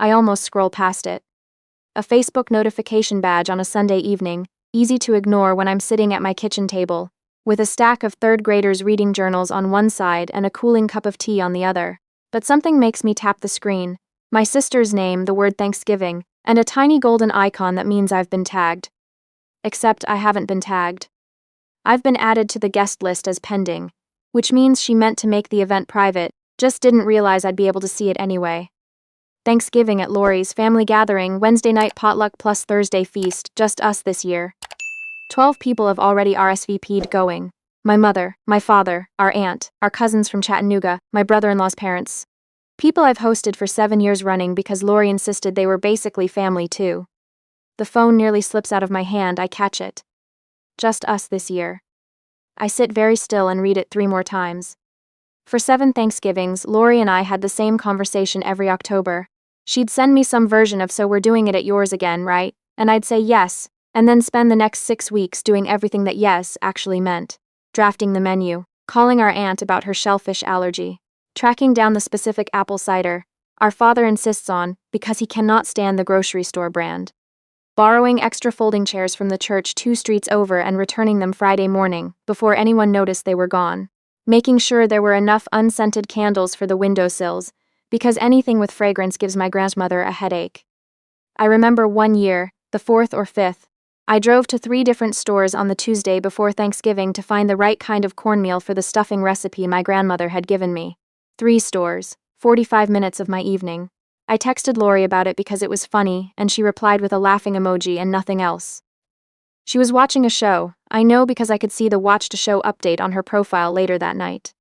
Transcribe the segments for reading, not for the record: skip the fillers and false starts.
I almost scroll past it. A Facebook notification badge on a Sunday evening, easy to ignore when I'm sitting at my kitchen table, with a stack of third graders' reading journals on one side and a cooling cup of tea on the other. But something makes me tap the screen. My sister's name, the word Thanksgiving, and a tiny golden icon that means I've been tagged. Except I haven't been tagged. I've been added to the guest list as pending, which means she meant to make the event private, just didn't realize I'd be able to see it anyway. Thanksgiving at Lori's family gathering, Wednesday night potluck plus Thursday feast, just us this year. 12 people have already RSVP'd going. My mother, my father, our aunt, our cousins from Chattanooga, my brother-in-law's parents. People I've hosted for 7 years running because Lori insisted they were basically family too. The phone nearly slips out of my hand, I catch it. Just us this year. I sit very still and read it 3 more times. For 7 Thanksgivings, Lori and I had the same conversation every October. She'd send me some version of "so we're doing it at yours again, right?" And I'd say yes, and then spend the next 6 weeks doing everything that yes actually meant. Drafting the menu, calling our aunt about her shellfish allergy, tracking down the specific apple cider our father insists on because he cannot stand the grocery store brand. Borrowing extra folding chairs from the church 2 streets over and returning them Friday morning before anyone noticed they were gone. Making sure there were enough unscented candles for the windowsills, because anything with fragrance gives my grandmother a headache. I remember one year, the 4th or 5th, I drove to 3 different stores on the Tuesday before Thanksgiving to find the right kind of cornmeal for the stuffing recipe my grandmother had given me. 3 stores, 45 minutes of my evening. I texted Lori about it because it was funny, and she replied with a laughing emoji and nothing else. She was watching a show, I know because I could see the watched a show update on her profile later that night.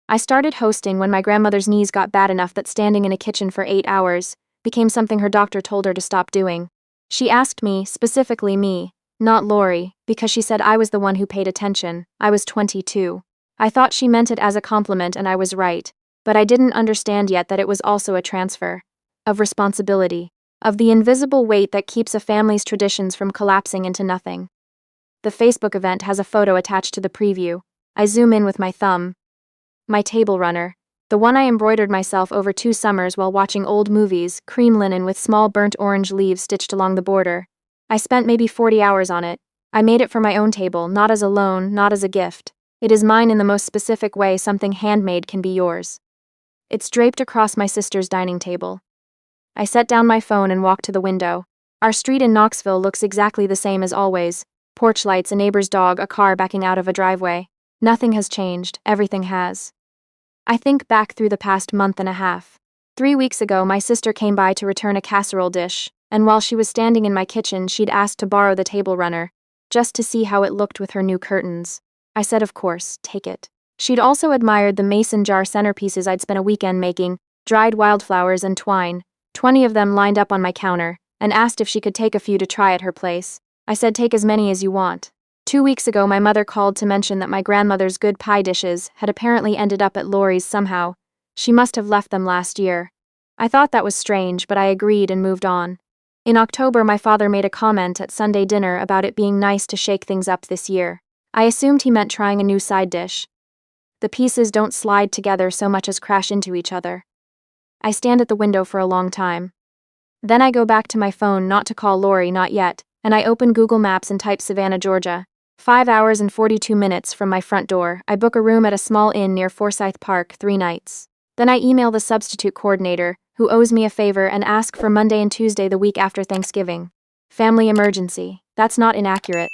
I started hosting when my grandmother's knees got bad enough that standing in a kitchen for 8 hours became something her doctor told her to stop doing. She asked me, specifically me, not Lori, because she said I was the one who paid attention. I was 22. I thought she meant it as a compliment and I was right, but I didn't understand yet that it was also a transfer of responsibility, of the invisible weight that keeps a family's traditions from collapsing into nothing. The Facebook event has a photo attached to the preview. I zoom in with my thumb. My table runner, the one I embroidered myself over 2 summers while watching old movies, cream linen with small burnt orange leaves stitched along the border. I spent maybe 40 hours on it. I made it for my own table, not as a loan, not as a gift. It is mine in the most specific way something handmade can be yours. It's draped across my sister's dining table. I set down my phone and walked to the window. Our street in Knoxville looks exactly the same as always. Porch lights, a neighbor's dog, a car backing out of a driveway. Nothing has changed, everything has. I think back through the past month and a half. 3 weeks ago, my sister came by to return a casserole dish, and while she was standing in my kitchen, she'd asked to borrow the table runner, just to see how it looked with her new curtains. I said, of course, take it. She'd also admired the mason jar centerpieces I'd spent a weekend making, dried wildflowers and twine, 20 of them lined up on my counter, and asked if she could take a few to try at her place. I said, take as many as you want. 2 weeks ago, my mother called to mention that my grandmother's good pie dishes had apparently ended up at Lori's somehow. She must have left them last year. I thought that was strange, but I agreed and moved on. In October, my father made a comment at Sunday dinner about it being nice to shake things up this year. I assumed he meant trying a new side dish. The pieces don't slide together so much as crash into each other. I stand at the window for a long time. Then I go back to my phone, not to call Lori, not yet, and I open Google Maps and type Savannah, Georgia. 5 hours and 42 minutes from my front door. I book a room at a small inn near Forsyth Park, 3 nights. Then I email the substitute coordinator, who owes me a favor, and ask for Monday and Tuesday the week after Thanksgiving. Family emergency. That's not inaccurate.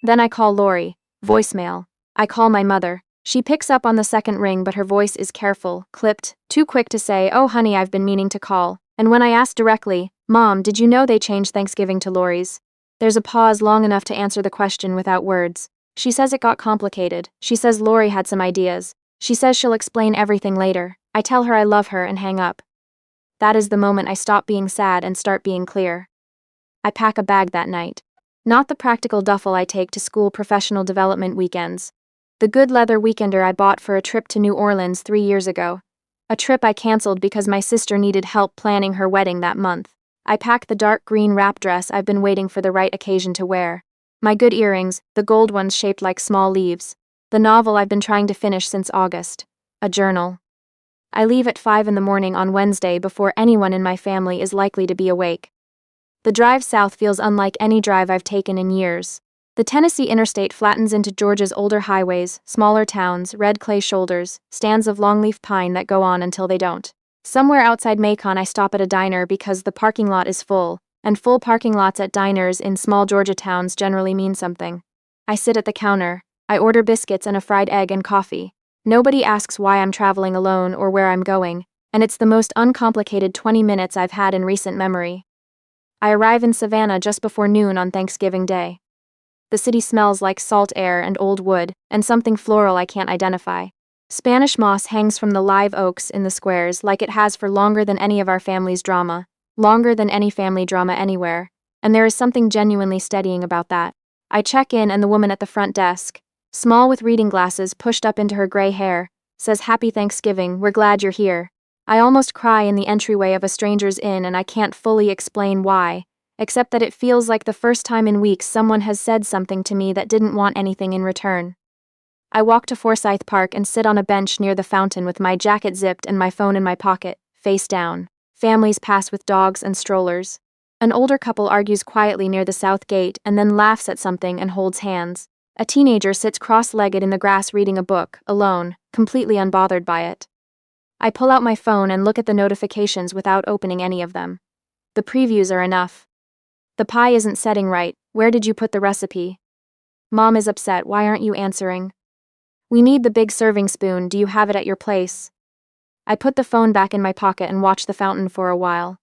Then I call Lori. Voicemail. I call my mother. She picks up on the second ring, but her voice is careful, clipped, too quick to say, "Oh honey, I've been meaning to call." And when I ask directly, "Mom, did you know they changed Thanksgiving to Lori's?" There's a pause long enough to answer the question without words. She says it got complicated. She says Lori had some ideas. She says she'll explain everything later. I tell her I love her and hang up. That is the moment I stop being sad and start being clear. I pack a bag that night. Not the practical duffel I take to school professional development weekends. The good leather weekender I bought for a trip to New Orleans 3 years ago. A trip I canceled because my sister needed help planning her wedding that month. I pack the dark green wrap dress I've been waiting for the right occasion to wear. My good earrings, the gold ones shaped like small leaves. The novel I've been trying to finish since August. A journal. I leave at 5 in the morning on Wednesday before anyone in my family is likely to be awake. The drive south feels unlike any drive I've taken in years. The Tennessee interstate flattens into Georgia's older highways, smaller towns, red clay shoulders, stands of longleaf pine that go on until they don't. Somewhere outside Macon I stop at a diner because the parking lot is full, and full parking lots at diners in small Georgia towns generally mean something. I sit at the counter. I order biscuits and a fried egg and coffee. Nobody asks why I'm traveling alone or where I'm going, and it's the most uncomplicated 20 minutes I've had in recent memory. I arrive in Savannah just before noon on Thanksgiving Day. The city smells like salt air and old wood, and something floral I can't identify. Spanish moss hangs from the live oaks in the squares like it has for longer than any of our family's drama, longer than any family drama anywhere, and there is something genuinely steadying about that. I check in and the woman at the front desk, small with reading glasses pushed up into her gray hair, says, "Happy Thanksgiving, we're glad you're here." I almost cry in the entryway of a stranger's inn and I can't fully explain why, except that it feels like the first time in weeks someone has said something to me that didn't want anything in return. I walk to Forsyth Park and sit on a bench near the fountain with my jacket zipped and my phone in my pocket, face down. Families pass with dogs and strollers. An older couple argues quietly near the south gate and then laughs at something and holds hands. A teenager sits cross-legged in the grass reading a book, alone, completely unbothered by it. I pull out my phone and look at the notifications without opening any of them. The previews are enough. The pie isn't setting right. Where did you put the recipe? Mom is upset. Why aren't you answering? We need the big serving spoon. Do you have it at your place? I put the phone back in my pocket and watch the fountain for a while.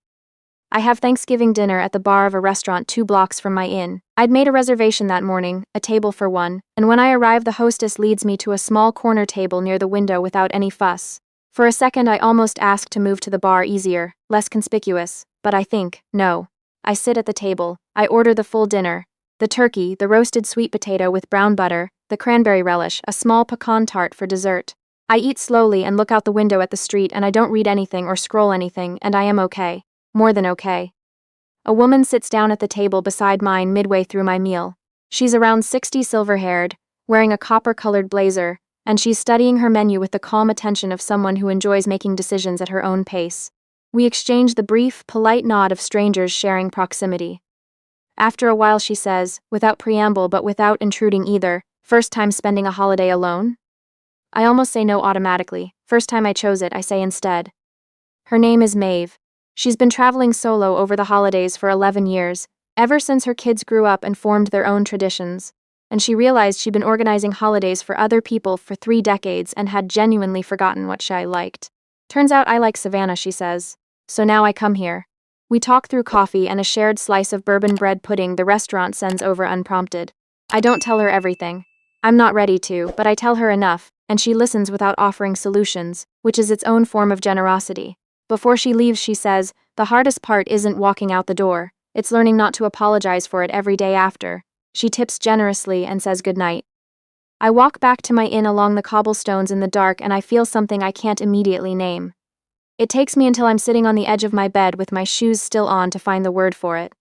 I have Thanksgiving dinner at the bar of a restaurant 2 blocks from my inn. I'd made a reservation that morning, a table for one, and when I arrive the hostess leads me to a small corner table near the window without any fuss. For a second I almost ask to move to the bar easier, less conspicuous, but I think, no. I sit at the table. I order the full dinner. The turkey, the roasted sweet potato with brown butter, the cranberry relish, a small pecan tart for dessert. I eat slowly and look out the window at the street and I don't read anything or scroll anything and I am okay. More than okay. A woman sits down at the table beside mine midway through my meal. She's around 60, silver-haired, wearing a copper-colored blazer, and she's studying her menu with the calm attention of someone who enjoys making decisions at her own pace. We exchange the brief, polite nod of strangers sharing proximity. After a while she says, without preamble but without intruding either, "First time spending a holiday alone?" I almost say no automatically. First time I chose it, I say instead. Her name is Maeve. She's been traveling solo over the holidays for 11 years, ever since her kids grew up and formed their own traditions. And she realized she'd been organizing holidays for other people for 3 decades and had genuinely forgotten what she liked. Turns out I like Savannah, she says. So now I come here. We talk through coffee and a shared slice of bourbon bread pudding the restaurant sends over unprompted. I don't tell her everything. I'm not ready to, but I tell her enough, and she listens without offering solutions, which is its own form of generosity. Before she leaves she says, the hardest part isn't walking out the door, it's learning not to apologize for it every day after. She tips generously and says goodnight. I walk back to my inn along the cobblestones in the dark and I feel something I can't immediately name. It takes me until I'm sitting on the edge of my bed with my shoes still on to find the word for it.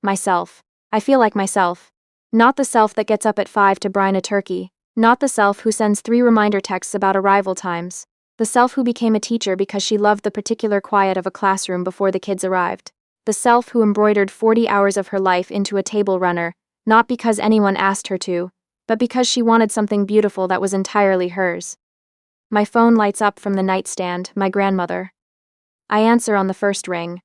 Myself. I feel like myself. Not the self that gets up at 5 to brine a turkey. Not the self who sends 3 reminder texts about arrival times. The self who became a teacher because she loved the particular quiet of a classroom before the kids arrived. The self who embroidered 40 hours of her life into a table runner, not because anyone asked her to, but because she wanted something beautiful that was entirely hers. My phone lights up from the nightstand, my grandmother. I answer on the first ring.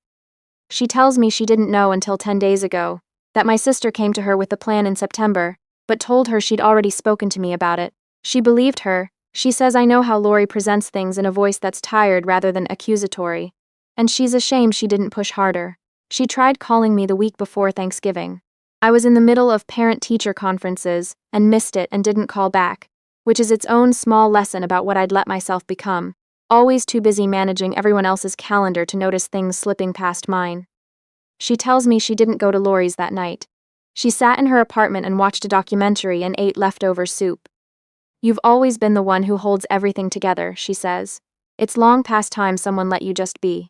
She tells me she didn't know until 10 days ago, that my sister came to her with the plan in September, but told her she'd already spoken to me about it. She believed her. She says I know how Lori presents things in a voice that's tired rather than accusatory. And she's ashamed she didn't push harder. She tried calling me the week before Thanksgiving. I was in the middle of parent-teacher conferences, and missed it and didn't call back, which is its own small lesson about what I'd let myself become, always too busy managing everyone else's calendar to notice things slipping past mine. She tells me she didn't go to Lori's that night. She sat in her apartment and watched a documentary and ate leftover soup. You've always been the one who holds everything together, she says. It's long past time someone let you just be.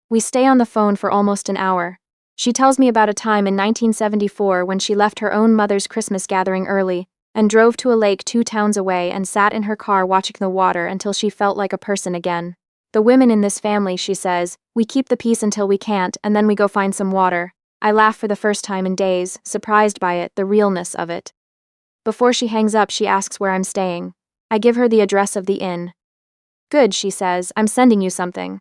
We stay on the phone for almost an hour. She tells me about a time in 1974 when she left her own mother's Christmas gathering early, and drove to a lake 2 towns away and sat in her car watching the water until she felt like a person again. The women in this family, she says, we keep the peace until we can't, and then we go find some water. I laugh for the first time in days, surprised by it, the realness of it. Before she hangs up, she asks where I'm staying. I give her the address of the inn. Good, she says, I'm sending you something.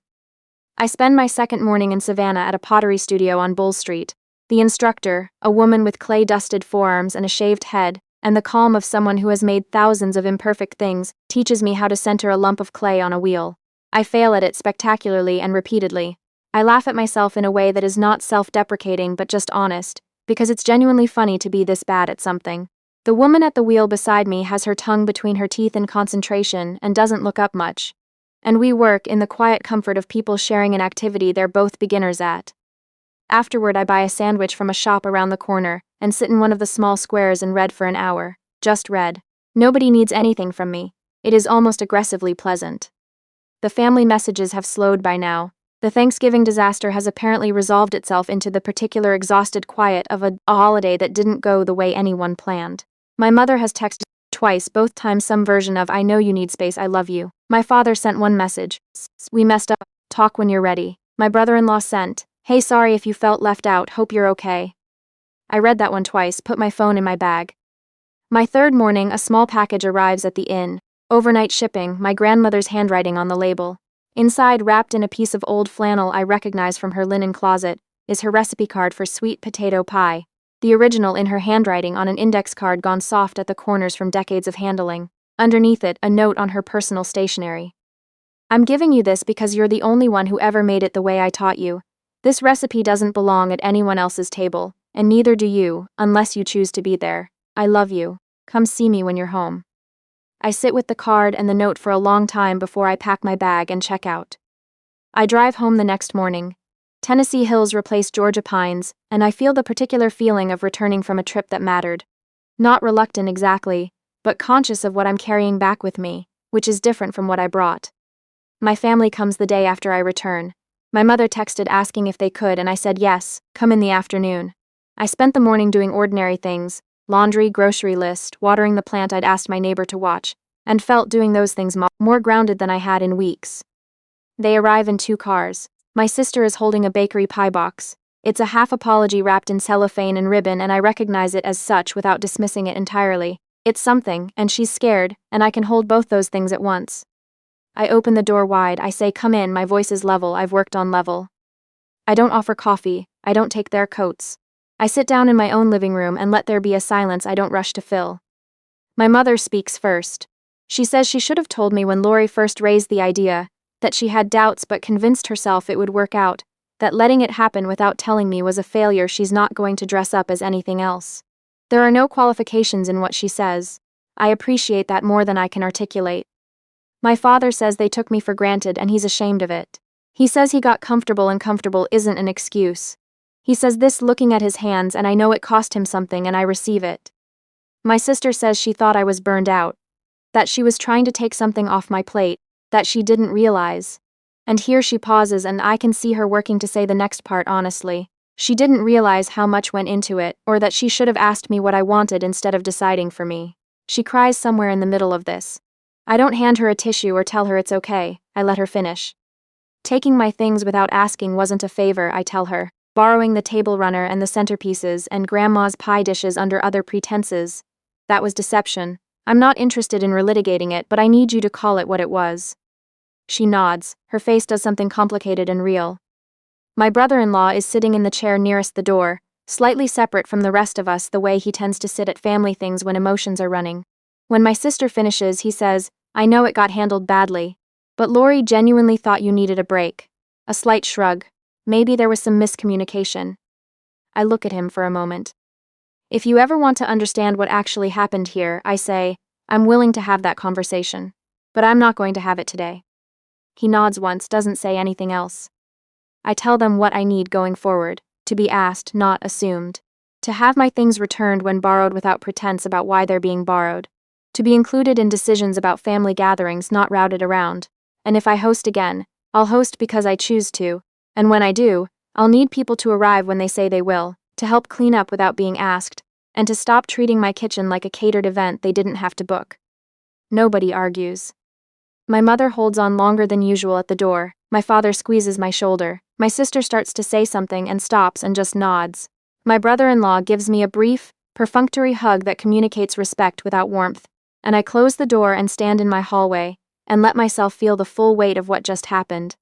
I spend my second morning in Savannah at a pottery studio on Bull Street. The instructor, a woman with clay-dusted forearms and a shaved head, and the calm of someone who has made thousands of imperfect things, teaches me how to center a lump of clay on a wheel. I fail at it spectacularly and repeatedly. I laugh at myself in a way that is not self-deprecating but just honest, because it's genuinely funny to be this bad at something. The woman at the wheel beside me has her tongue between her teeth in concentration and doesn't look up much. And we work in the quiet comfort of people sharing an activity they're both beginners at. Afterward, I buy a sandwich from a shop around the corner and sit in one of the small squares and read for an hour. Just read. Nobody needs anything from me. It is almost aggressively pleasant. The family messages have slowed by now. The Thanksgiving disaster has apparently resolved itself into the particular exhausted quiet of a holiday that didn't go the way anyone planned. My mother has texted twice, both times some version of I know you need space, I love you. My father sent one message. We messed up. Talk when you're ready. My brother-in-law sent, hey, sorry if you felt left out, hope you're okay. I read that one twice, put my phone in my bag. My third morning, a small package arrives at the inn. Overnight shipping, my grandmother's handwriting on the label. Inside, wrapped in a piece of old flannel I recognize from her linen closet, is her recipe card for sweet potato pie. The original in her handwriting on an index card gone soft at the corners from decades of handling. Underneath it, a note on her personal stationery. I'm giving you this because you're the only one who ever made it the way I taught you. This recipe doesn't belong at anyone else's table, and neither do you, unless you choose to be there. I love you. Come see me when you're home. I sit with the card and the note for a long time before I pack my bag and check out. I drive home the next morning. Tennessee hills replace Georgia pines, and I feel the particular feeling of returning from a trip that mattered. Not reluctant exactly, but conscious of what I'm carrying back with me, which is different from what I brought. My family comes the day after I return. My mother texted asking if they could, and I said yes, come in the afternoon. I spent the morning doing ordinary things, laundry, grocery list, watering the plant I'd asked my neighbor to watch, and felt doing those things more grounded than I had in weeks. They arrive in 2 cars. My sister is holding a bakery pie box. It's a half apology wrapped in cellophane and ribbon, and I recognize it as such without dismissing it entirely. It's something, and she's scared, and I can hold both those things at once. I open the door wide, I say come in, my voice is level, I've worked on level. I don't offer coffee, I don't take their coats. I sit down in my own living room and let there be a silence I don't rush to fill. My mother speaks first. She says she should have told me when Lori first raised the idea, that she had doubts but convinced herself it would work out, that letting it happen without telling me was a failure she's not going to dress up as anything else. There are no qualifications in what she says. I appreciate that more than I can articulate. My father says they took me for granted and he's ashamed of it. He says he got comfortable and comfortable isn't an excuse. He says this looking at his hands and I know it cost him something and I receive it. My sister says she thought I was burned out. That she was trying to take something off my plate, that she didn't realize. And here she pauses and I can see her working to say the next part honestly. She didn't realize how much went into it, or that she should have asked me what I wanted instead of deciding for me. She cries somewhere in the middle of this. I don't hand her a tissue or tell her it's okay, I let her finish. Taking my things without asking wasn't a favor, I tell her. Borrowing the table runner and the centerpieces and grandma's pie dishes under other pretenses. That was deception. I'm not interested in relitigating it, but I need you to call it what it was. She nods, her face does something complicated and real. My brother-in-law is sitting in the chair nearest the door, slightly separate from the rest of us the way he tends to sit at family things when emotions are running. When my sister finishes, he says, I know it got handled badly, but Lori genuinely thought you needed a break. A slight shrug. Maybe there was some miscommunication. I look at him for a moment. If you ever want to understand what actually happened here, I say, I'm willing to have that conversation. But I'm not going to have it today. He nods once, doesn't say anything else. I tell them what I need going forward, to be asked, not assumed. To have my things returned when borrowed without pretense about why they're being borrowed. To be included in decisions about family gatherings, not routed around. And if I host again, I'll host because I choose to, and when I do, I'll need people to arrive when they say they will, to help clean up without being asked, and to stop treating my kitchen like a catered event they didn't have to book. Nobody argues. My mother holds on longer than usual at the door. My father squeezes my shoulder. My sister starts to say something and stops and just nods. My brother-in-law gives me a brief, perfunctory hug that communicates respect without warmth, and I close the door and stand in my hallway and let myself feel the full weight of what just happened.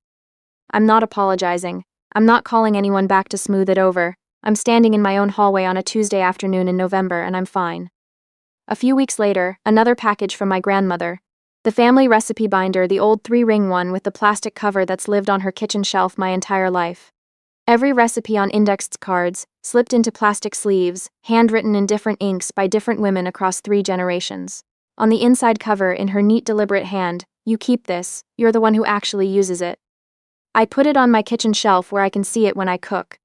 I'm not apologizing. I'm not calling anyone back to smooth it over. I'm standing in my own hallway on a Tuesday afternoon in November and I'm fine. A few weeks later, another package from my grandmother. The family recipe binder, the old 3-ring one with the plastic cover that's lived on her kitchen shelf my entire life. Every recipe on indexed cards, slipped into plastic sleeves, handwritten in different inks by different women across 3 generations. On the inside cover, in her neat, deliberate hand, "You keep this, you're the one who actually uses it." I put it on my kitchen shelf where I can see it when I cook.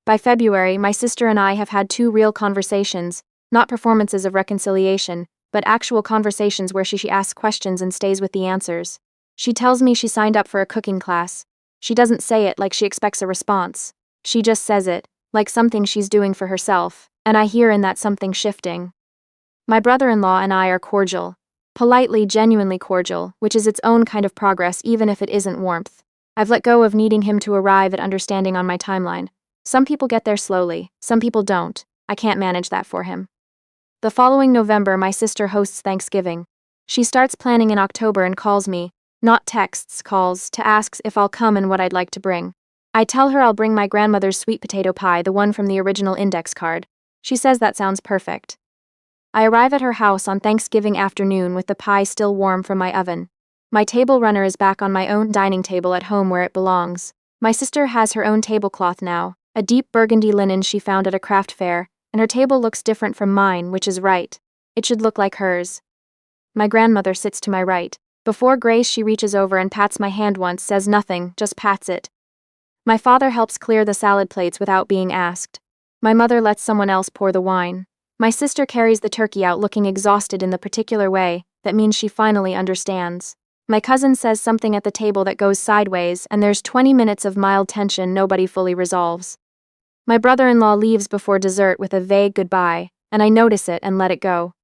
By February, my sister and I have had 2 real conversations, not performances of reconciliation, but actual conversations where she asks questions and stays with the answers. She tells me she signed up for a cooking class. She doesn't say it like she expects a response. She just says it, like something she's doing for herself, and I hear in that something shifting. My brother-in-law and I are cordial. Politely, genuinely cordial, which is its own kind of progress even if it isn't warmth. I've let go of needing him to arrive at understanding on my timeline. Some people get there slowly, some people don't. I can't manage that for him. The following November, my sister hosts Thanksgiving. She starts planning in October and calls me, not texts, calls, to ask if I'll come and what I'd like to bring. I tell her I'll bring my grandmother's sweet potato pie, the one from the original index card. She says that sounds perfect. I arrive at her house on Thanksgiving afternoon with the pie still warm from my oven. My table runner is back on my own dining table at home where it belongs. My sister has her own tablecloth now, a deep burgundy linen she found at a craft fair, and her table looks different from mine, which is right. It should look like hers. My grandmother sits to my right. Before grace, she reaches over and pats my hand once, says nothing, just pats it. My father helps clear the salad plates without being asked. My mother lets someone else pour the wine. My sister carries the turkey out looking exhausted in the particular way that means she finally understands. My cousin says something at the table that goes sideways, and there's 20 minutes of mild tension nobody fully resolves. My brother-in-law leaves before dessert with a vague goodbye, and I notice it and let it go.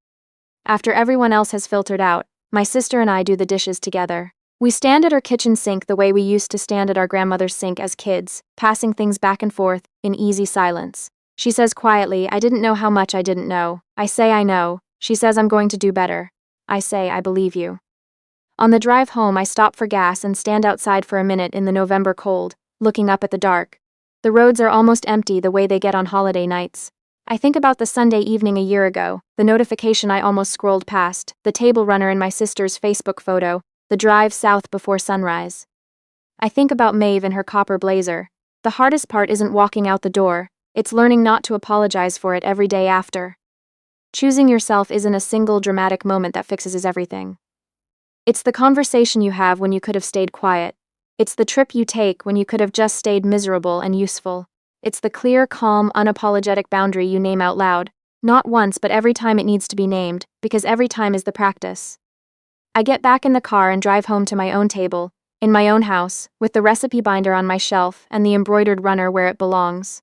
After everyone else has filtered out, my sister and I do the dishes together. We stand at our kitchen sink the way we used to stand at our grandmother's sink as kids, passing things back and forth, in easy silence. She says quietly, "I didn't know how much I didn't know." I say I know. She says I'm going to do better. I say I believe you. On the drive home, I stop for gas and stand outside for a minute in the November cold, looking up at the dark. The roads are almost empty the way they get on holiday nights. I think about the Sunday evening a year ago, the notification I almost scrolled past, the table runner in my sister's Facebook photo, the drive south before sunrise. I think about Maeve in her copper blazer. The hardest part isn't walking out the door, it's learning not to apologize for it every day after. Choosing yourself isn't a single dramatic moment that fixes everything. It's the conversation you have when you could have stayed quiet. It's the trip you take when you could have just stayed miserable and useful. It's the clear, calm, unapologetic boundary you name out loud, not once but every time it needs to be named, because every time is the practice. I get back in the car and drive home to my own table, in my own house, with the recipe binder on my shelf and the embroidered runner where it belongs.